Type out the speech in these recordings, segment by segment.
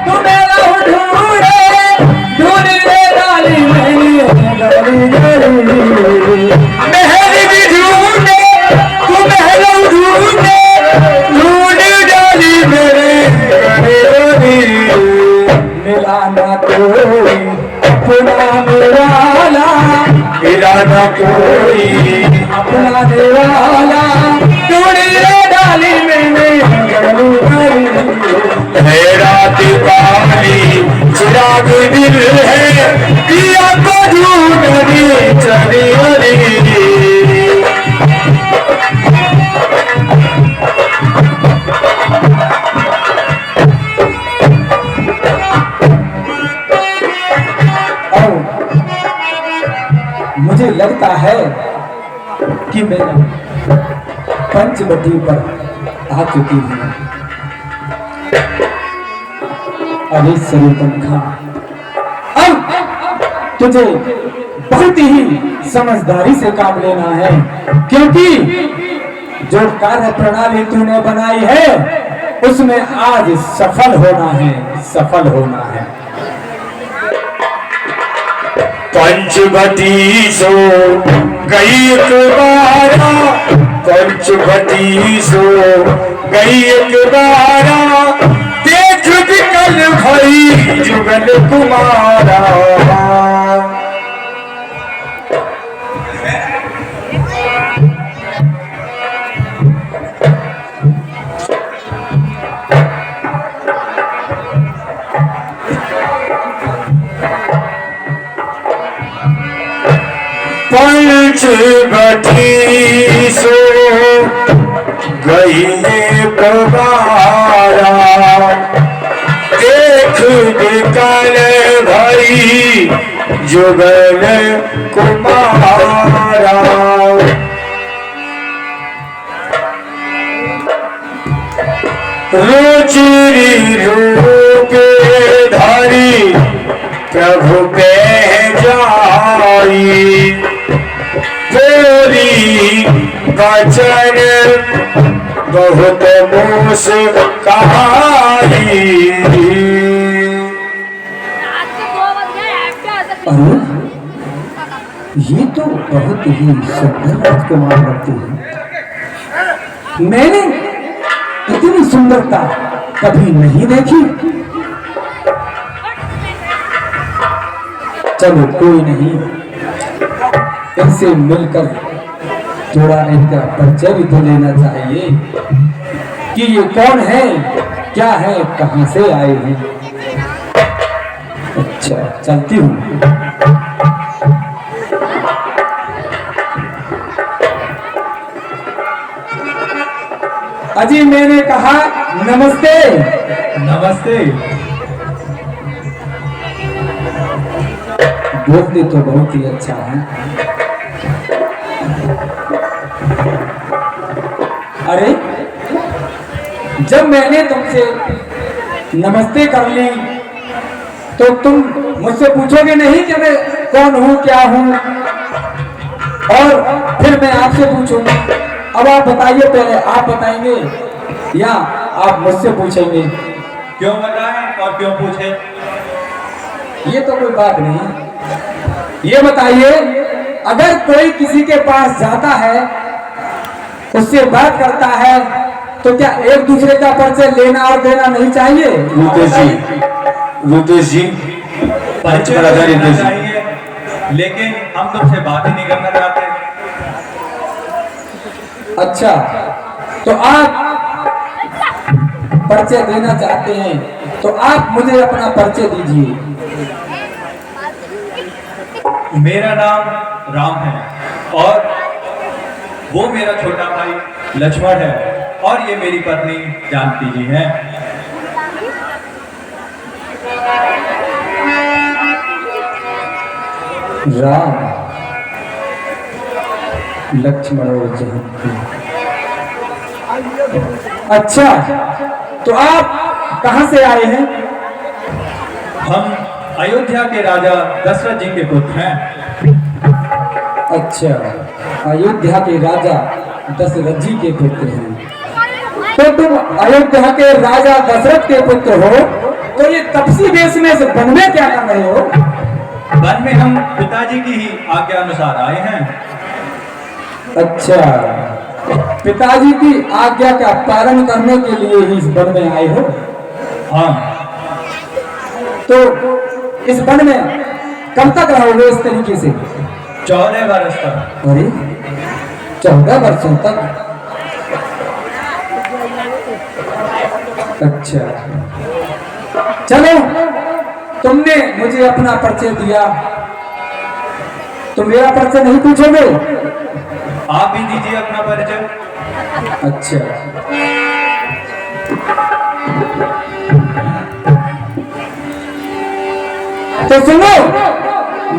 तुम्हें लहू ढूंढे ढूंढे डाली मैंने डाली मेहरी भी ढूंढे तुम्हें लहू ढूंढे ढूंढ डाली मेरे मिला ना कोई अपना निराला मिला ना कोई अपना निराला ढूंढे डाली मैंने है रात काली चिराग दिल है दिया को ढूंढनी चली मुझे लगता है कि मैं पंचवटी पर आ चुकी हूँ। अरे स्वरूपंखा, अब तुझे बहुत ही समझदारी से काम लेना है, क्योंकि जो कार्य प्रणाली तूने बनाई है उसमें आज सफल होना है, सफल होना है। पंचवटी सो गई एक बारा पंचवटी सो गई एक बारा देख विकल भई जुगल कुमारा पंचवटी सो गई एक बारा देख विकल भई जुगल कुमारा रुचिरी रूप धारी प्रभु पे जाई बोली वचन बहुत मुस्काई। अरे ये तो बहुत ही सुंदर राजकुमार लगती है। मैंने इतनी सुंदरता कभी नहीं देखी। चलो कोई नहीं, इनसे मिलकर थोड़ा इनका परिचय भी तो लेना चाहिए कि ये कौन है, क्या है, कहां से आए हैं। अच्छा चलती हूँ। अजी मैंने कहा नमस्ते। नमस्ते। बोलते तो बहुत ही अच्छा है। अरे जब मैंने तुमसे नमस्ते कर ली तो तुम मुझसे पूछोगे नहीं कि मैं कौन हूँ, क्या हूँ, और फिर मैं आपसे पूछूंगा। अब आप बताइए, पहले आप बताएंगे या आप मुझसे पूछेंगे? क्यों बताएं और क्यों पूछे? ये तो कोई बात नहीं। ये बताइए, अगर कोई किसी के पास जाता है, उससे बात करता है, तो क्या एक दूसरे का परिचय लेना और देना नहीं चाहिए? रुद्र जी परिचय चाहिए, लेकिन हम तुमसे बात ही नहीं करना चाहते। अच्छा, तो आप परिचय देना चाहते हैं, तो आप मुझे अपना परिचय दीजिए। मेरा नाम राम है और वो मेरा छोटा भाई लक्ष्मण है और ये मेरी पत्नी जानकी जी हैं। राम, लक्ष्मण और जानकी। अच्छा, तो आप कहां से आए हैं? हम अयोध्या के राजा दशरथ जी के पुत्र हैं। अच्छा, अयोध्या के राजा दशरथ जी के पुत्र हैं। तो तुम अयोध्या के राजा दशरथ के पुत्र हो, तो ये तपसी वेश में इस वन में क्या कर रहे हो? वन में हम पिताजी की ही आज्ञा अनुसार आए हैं। अच्छा, पिताजी की आज्ञा का पालन करने के लिए ही इस वन में आए हो? हाँ। तो इस वन में कब तक रहोगे इस तरीके से? 14 वर्ष तक। अरे 14 वर्षों तक? अच्छा, चलो, तुमने मुझे अपना परिचय दिया, तो मेरा परिचय नहीं पूछोगे? आप भी दीजिए अपना परिचय। अच्छा, तो सुनो,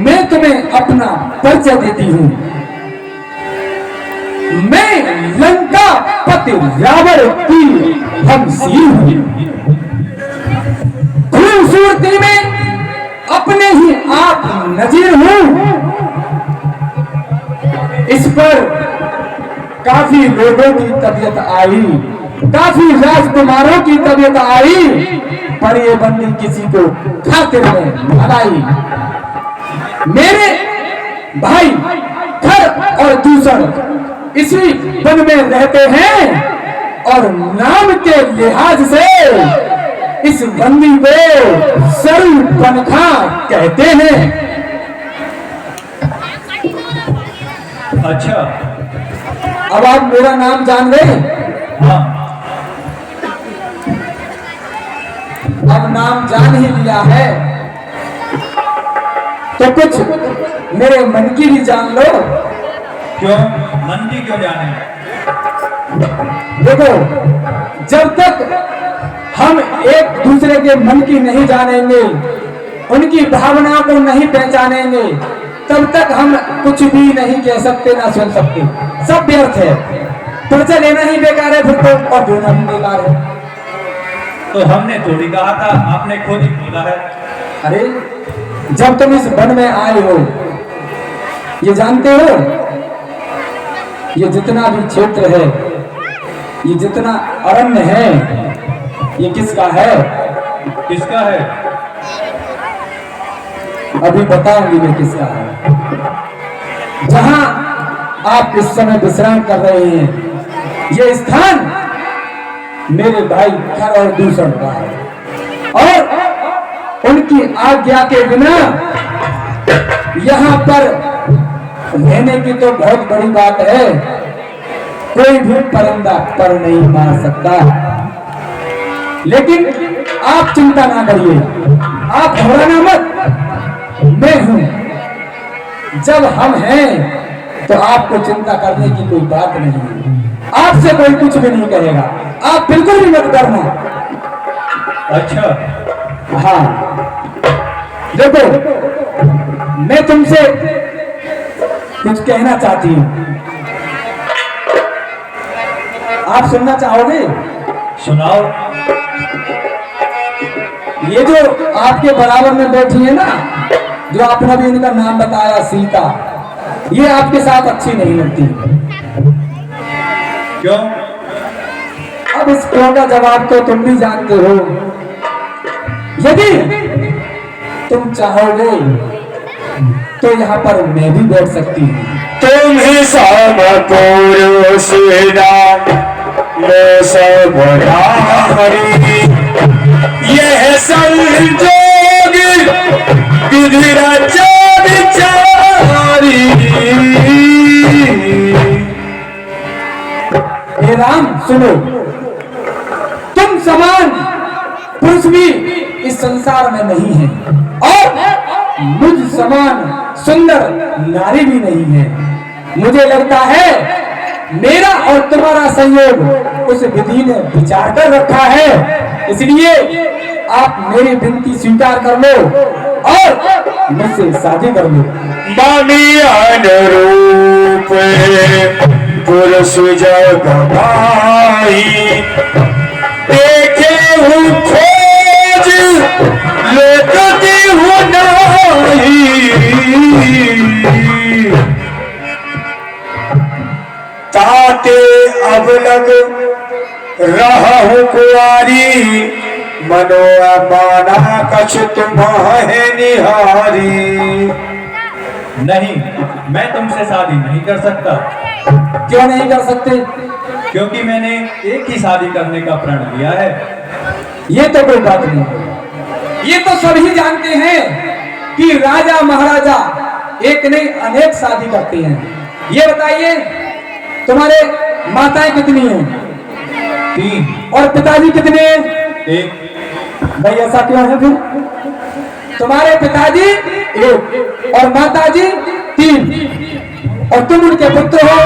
मैं तुम्हें अपना परिचय देती हूं। मैं लंका पति रावण की हमसी हूं। खूबसूरती में अपने ही आप नजीर हूं। इस पर काफी लोगों की तबीयत आई, काफी राजकुमारों की तबीयत आई, पर ये बंदी किसी को खातिर में भलाई। मेरे भाई खर और दूसर इसी वन में रहते हैं और नाम के लिहाज से इस बंदी को सरु बनखा कहते हैं। अच्छा, अब आप मेरा नाम जान गए? हाँ। अब नाम जान ही लिया है तो कुछ मेरे मन की भी जान लो। क्यों? मन की क्यों जाने? देखो, जब तक हम एक दूसरे के मन की नहीं जानेंगे, उनकी भावनाओं को नहीं पहचानेंगे, तब तक हम कुछ भी नहीं कह सकते, ना सुन सकते। सब व्यर्थ है। परिचय लेना ही बेकार है फिर तो, और देना भी बेकार है। तो हमने थोड़ी कहा था, आपने खुद ही बोला है। अरे, जब तुम इस वन में आए हो, ये जानते हो, ये जितना भी क्षेत्र है, ये जितना अरण्य है, ये किसका है? किसका है? अभी बताऊंगी मैं किसका है। जहां आप इस समय विश्राम कर रहे हैं, ये स्थान मेरे भाई खर और दूसर का है, और उनकी आज्ञा के बिना यहां पर रहने की तो बहुत बड़ी बात है। कोई भी परिंदा पर नहीं मार सकता। लेकिन आप चिंता ना करिए, आप घबराना मत। मैं हूं, जब हम हैं तो आपको चिंता करने की कोई बात नहीं है। आपसे कोई कुछ भी नहीं कहेगा, आप बिल्कुल भी मत करना। अच्छा, हाँ, देखो, मैं तुमसे कुछ कहना चाहती हूँ, आप सुनना चाहोगे? सुनाओ। ये जो आपके बराबर में बैठी है ना, जो आपने भी इनका नाम बताया, सीता, ये आपके साथ अच्छी नहीं लगती। क्यों? अब इस क्यों का जवाब तो तुम भी जानते हो। यदि तुम चाहोगे तो यहाँ पर मैं भी बैठ सकती हूँ। तुम ही सब पुरुष मैं सब हरी, यह संजोग विधि रचा विचारी। हे राम, सुनो, तुम समान पुरुष भी इस संसार में नहीं है, और मुझ समान सुंदर नारी भी नहीं है। मुझे लगता है मेरा और तुम्हारा संयोग उस विधि ने विचार कर रखा है, इसलिए आप मेरी विनती स्वीकार कर लो और मुझसे शादी कर लो। मानी अनुरूप पुरुष जग भाई, देखे हूँ खोज लोकती हूँ नाही। ताते अब लग रहा हूँ कुआरी, मनो माना कछ तुम्हें निहारी। नहीं, मैं तुमसे शादी नहीं कर सकता। क्यों नहीं कर सकते? क्योंकि मैंने एक ही शादी करने का प्रण लिया है। ये तो कोई बात नहीं, ये तो सभी जानते हैं कि राजा महाराजा एक नहीं अनेक शादी करते हैं। ये बताइए तुम्हारे माताएं कितनी हैं? 3। और पिताजी कितने हैं? 1। भाई ऐसा क्यों है फिर? तुम्हारे पिताजी 1 और माताजी 3 और तुम उनके पुत्र हो,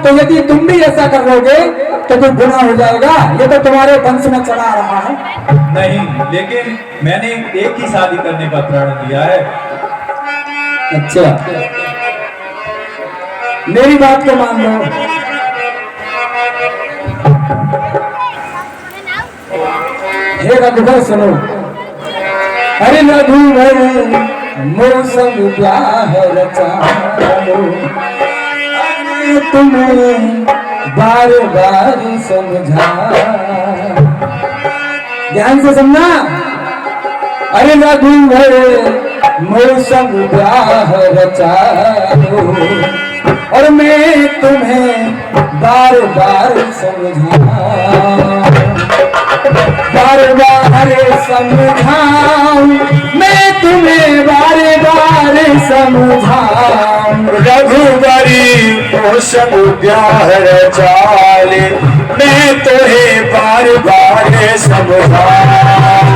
तो यदि तुम भी ऐसा कर लोगे तो कोई गुनाह हो जाएगा। ये तो तुम्हारे वंश में चला आ रहा है। नहीं, लेकिन मैंने एक ही शादी करने का प्रण लिया है। अच्छा, मेरी बात को मान लो। हे रघुवर सुनो, अरे रघुवर मौसम ब्याह रचालो, तुम्हें बार बार समझा। ध्यान से सुनना। अरे रघुवर मौसम ब्याह रचालो और मैं तुम्हें बार बार समझाऊं, बार बार समझाऊं, मैं तुम्हें बार बार समझाऊं। रघुबरी मौसम ब्याह रचाले, मैं तुम्हें बार बार समझाऊं।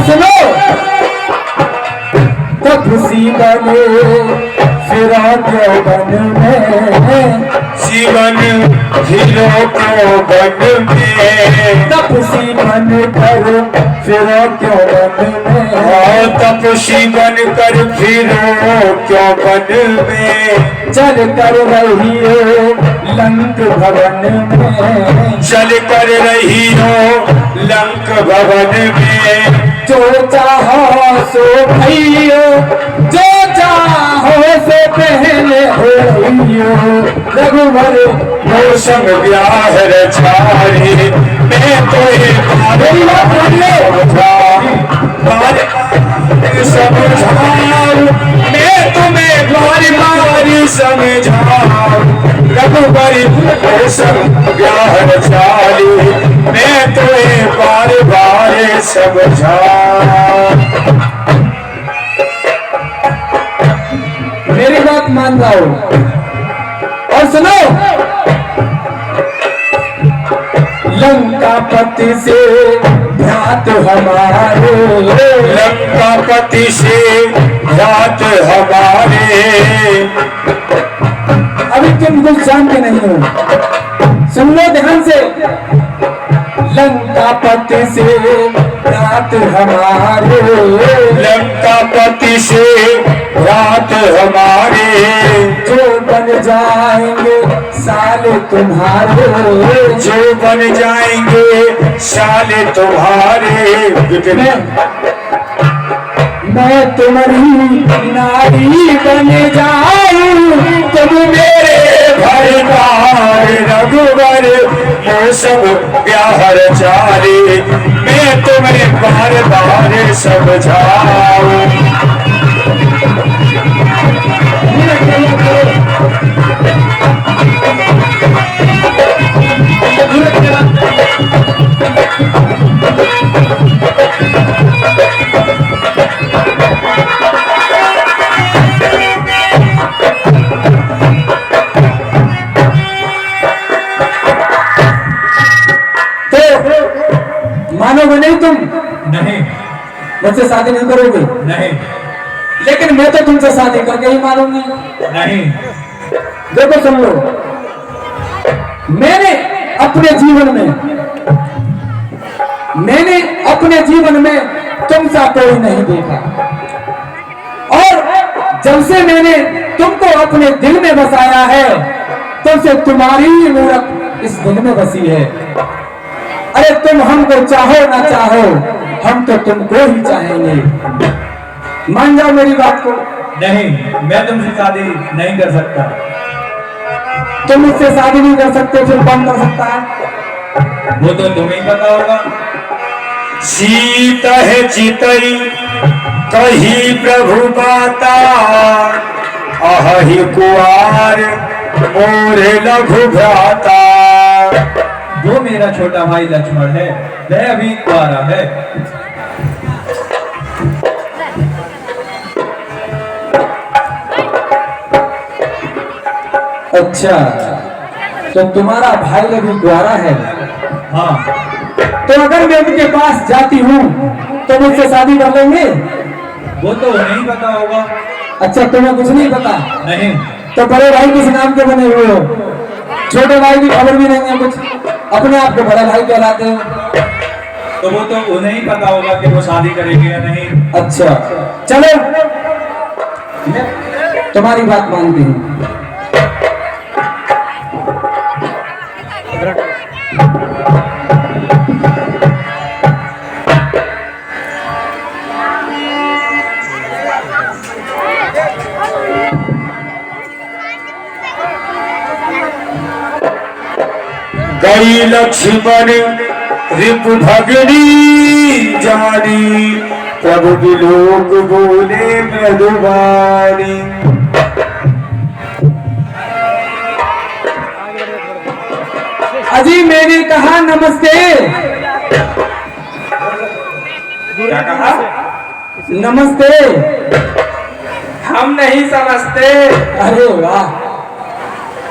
सुनो, तब सीवन फिरौत बन में, जीवन हीरो को बन में, तपसी बन कर फिरो क्यों बन में, और तपसी बन कर फिरो क्यों बन में, चल कर रही हो लंक भवन में, चल कर रही हो लंक भवन में, जो चाहो सो भइयो, जो चाहो सो पहले होइयो। रघुवर मौसम ब्याह रचाले, मैं तुम्हें समझाऊं, मैं तुम्हें बारी बारी समझाऊं। रघुबरी मौसम ब्याह रचाले, मैं तुम्हें बार बार समझाऊं। मेरी बात मान जाओ और सुनो। लंकापति से भ्रात हमारे, लंकापति से भ्रात हमारे, अभी तुम कुछ जानते नहीं हो, सुन लो ध्यान से। लंकापति से भ्रात हमारे, लंकापति से भ्रात हमारे, जो बन जाएंगे साले तुम्हारे, जो बन जाएंगे साले तुम्हारे। मैं तुम्हारी नारी बन जाऊं, तुम मेरे भरदार। रघुवर मौसम ब्याह रचाले, मैं तुम्हें बार बार समझाऊं। मानोगे नहीं तुम? नहीं, मुझसे शादी नहीं करोगे? नहीं, लेकिन मैं तो तुमसे शादी करके ही मानूंगी। नहीं। देखो सुन लो, मैंने अपने जीवन में तुमसा कोई नहीं देखा, और जब से मैंने तुमको अपने दिल में बसाया है, तब से तुम्हारी मूरत इस दिल में बसी है। अरे तुम हमको चाहो ना चाहो, हम तो तुमको ही चाहेंगे। मान जाओ मेरी बात को। नहीं, मैं तुमसे शादी नहीं कर सकता। तुम मुझसे शादी नहीं कर सकते, फिर कौन कर सकता है? वो तो तुम्हें ही पता होगा। सीत है चितई कही प्रभु बाता, अहि कुआर मोरे लघु भ्राता। वो मेरा छोटा भाई लक्ष्मण है, वह अभी कुंवारा है। अच्छा, तो तुम्हारा भाई अभी कुंवारा है? हाँ। तो अगर मैं उनके पास जाती हूँ तो मुझसे शादी कर लेंगे? वो तो नहीं पता होगा। अच्छा, तुम्हें कुछ नहीं पता? नहीं। तो बड़े भाई किस नाम के बने हुए हो? छोटे भाई की खबर भी नहीं है कुछ, अपने आप को बड़ा भाई कहलाते हो। तो वो तो उन्हें ही पता होगा कि वो शादी करेंगे या नहीं। अच्छा चलो, मैं तुम्हारी बात मानती हूँ। गई लक्ष्मण रिपु भगनी जानी, प्रभु विलोक बोले मधुबानी। अजी मैंने कहा नमस्ते। क्या कहा? नमस्ते। हम नहीं समझते। अरे वाह,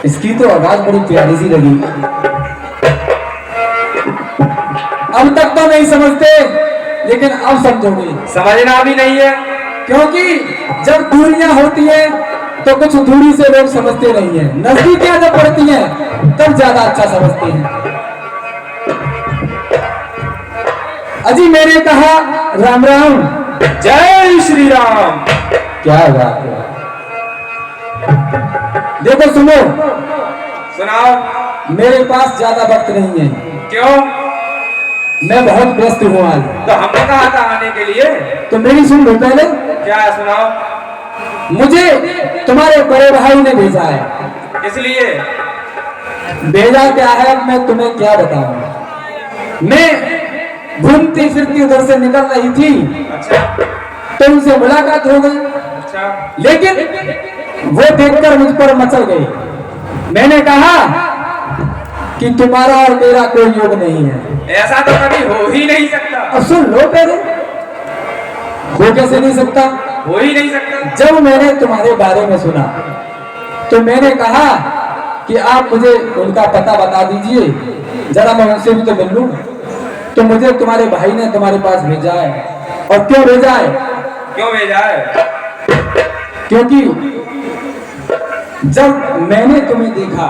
इसकी तो आवाज बड़ी प्यारी सी लगी। अब तक तो नहीं समझते, लेकिन अब समझोगे। समझना भी नहीं है, क्योंकि जब दूरियां होती हैं तो कुछ दूरी से लोग समझते नहीं है, नजदीकियां जब पड़ती हैं तब ज्यादा अच्छा समझते हैं। अजी मैंने कहा राम राम। जय श्री राम। क्या बात है। देखो सुनो, सुनाओ। मेरे पास ज्यादा वक्त नहीं है। क्यों? मैं बहुत व्यस्त हूँ आज। तो हमने कहा था आने के लिए। तो मेरी सुन लो पहले। क्या है? सुनाओ। मुझे तुम्हारे बड़े भाई ने भेजा है। इसलिए भेजा क्या है, मैं तुम्हें क्या बताऊं। मैं घूमती फिरती उधर से निकल रही थी। अच्छा। तो उनसे मुलाकात हो गई। अच्छा। लेकिन वो देखकर मुझ पर मचल गई। मैंने कहा कि तुम्हारा और मेरा कोई योग नहीं है। ऐसा तो कभी हो ही नहीं सकता। अब सुन लो पहले, हो कैसे नहीं सकता? हो ही नहीं सकता। जब मैंने तुम्हारे बारे में सुना तो मैंने कहा कि आप मुझे उनका पता बता दीजिए, जरा मैं उनसे भी तो मिल लूं। तो मुझे तुम्हारे भाई ने तुम्हारे पास भेजा है। और क्यों भेजा है? क्यों भेजा है? क्योंकि जब मैंने तुम्हें देखा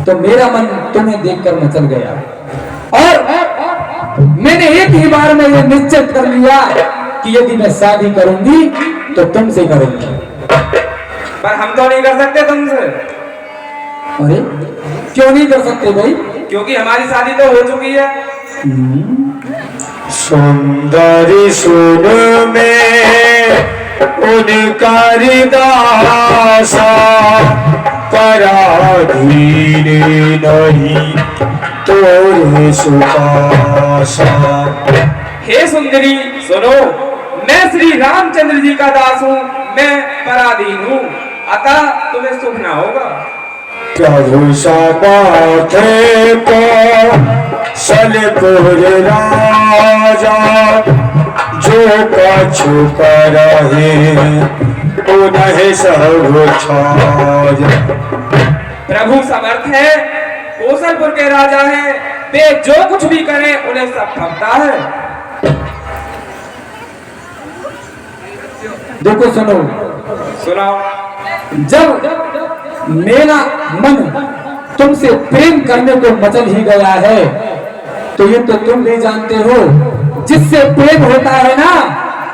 तो मेरा मन तुम्हें देखकर मचल गया, और मैंने एक ही बार में ये निश्चित कर लिया कि यदि मैं शादी करूंगी तो तुमसे करूंगी। पर हम तो नहीं कर सकते तुमसे। अरे क्यों नहीं कर सकते भाई? क्योंकि हमारी शादी तो हो चुकी है। सुंदरी सुन में उनका दासा, पराधीन नहीं तोरे सुपासा। हे सुंदरी सुनो, मैं श्री रामचंद्र जी का दास हूँ, मैं पराधीन हूँ, अतः तुम्हें सुख ना होगा। प्रभु समाथे को सलपुर राजा, जो कछु करहे उन्हें सब छाज। प्रभु समर्थ है, कौशलपुर के राजा हैं, वे जो कुछ भी करें उन्हें सब फलता है। देखो सुनो, सुनाओ। जब मेरा मन तुमसे प्रेम करने को मचल ही गया है तो ये तो तुम भी जानते हो, जिससे प्रेम होता है ना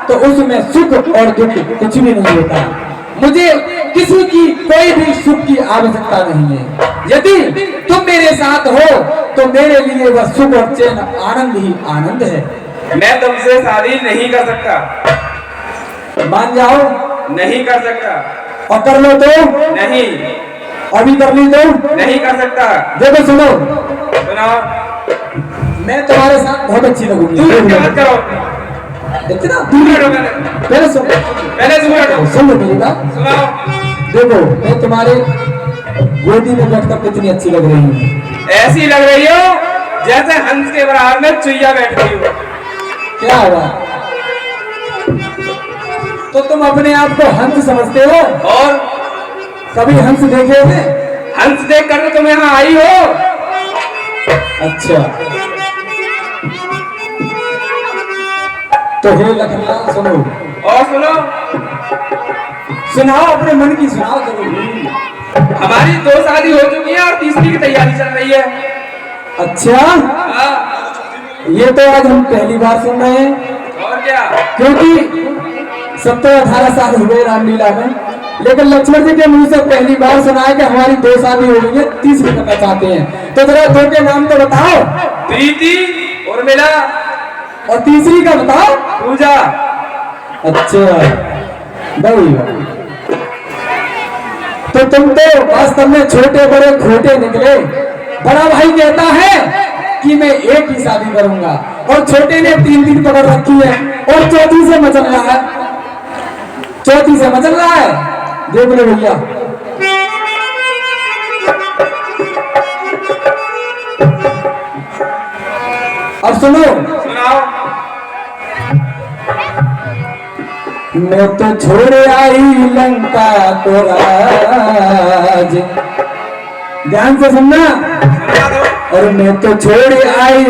तो उसमें सुख और दुख कुछ भी नहीं होता। मुझे किसी की कोई भी सुख की आवश्यकता नहीं है। यदि तुम मेरे साथ हो तो मेरे लिए वह सुख और चैन आनंद ही आनंद है। मैं तुमसे शादी नहीं कर सकता। मान जाओ। नहीं कर सकता। और कर लो तो? नहीं। अभी कर ली तो? नहीं कर सकता। देखो सुनो, सुनाओ। मैं तुम्हारे साथ बहुत अच्छी लगूंगी। दूर की बात करो। इतना दूर पहले सुनो, पहले सुन लो मेरी बात। सुनाओ। देखो मैं तुम्हारे गोदी में बैठकर कितनी अच्छी लग रही हूँ। ऐसी लग रही हो जैसे हंस के बराबर में चुईया बैठ रही हो। क्या हुआ? तो तुम अपने आप को हंस समझते हो? और कभी हंस देखे थे? हंस देख कर तो तुम यहाँ आई हो। अच्छा, तो हे लखनलाल सुनो। और सुनो। सुनाओ, अपने मन की सुनाओ जरूर। हमारी 2 शादी हो चुकी है और तीसरी की तैयारी चल रही है। अच्छा, हाँ। ये तो आज हम पहली बार सुन रहे हैं। और क्या? क्योंकि 17-18 साल हुए रामलीला में, लेकिन लक्ष्मण जी के मुंह से पहली बार सुना है कि हमारी 2 शादी हो गई है, तीसरी करना चाहते हैं। तो जरा 2 के नाम तो बताओ। प्रीति, उर्मिला और तीसरी का बताओ। पूजा। अच्छा भाई, तो तुम तो वास्तव में छोटे बड़े खोटे निकले। बड़ा भाई कहता है कि मैं एक ही शादी करूंगा और छोटे ने 3 पकड़ रखी है और चौथी से मचल रहा है। चौथी से मचल रहा है। देख लो भैया, अब सुनो। सुनाओ। मैं तो छोड़ आई लंका को राज, ध्यान से सुनना। सुना दो। और मैं तो छोड़ आई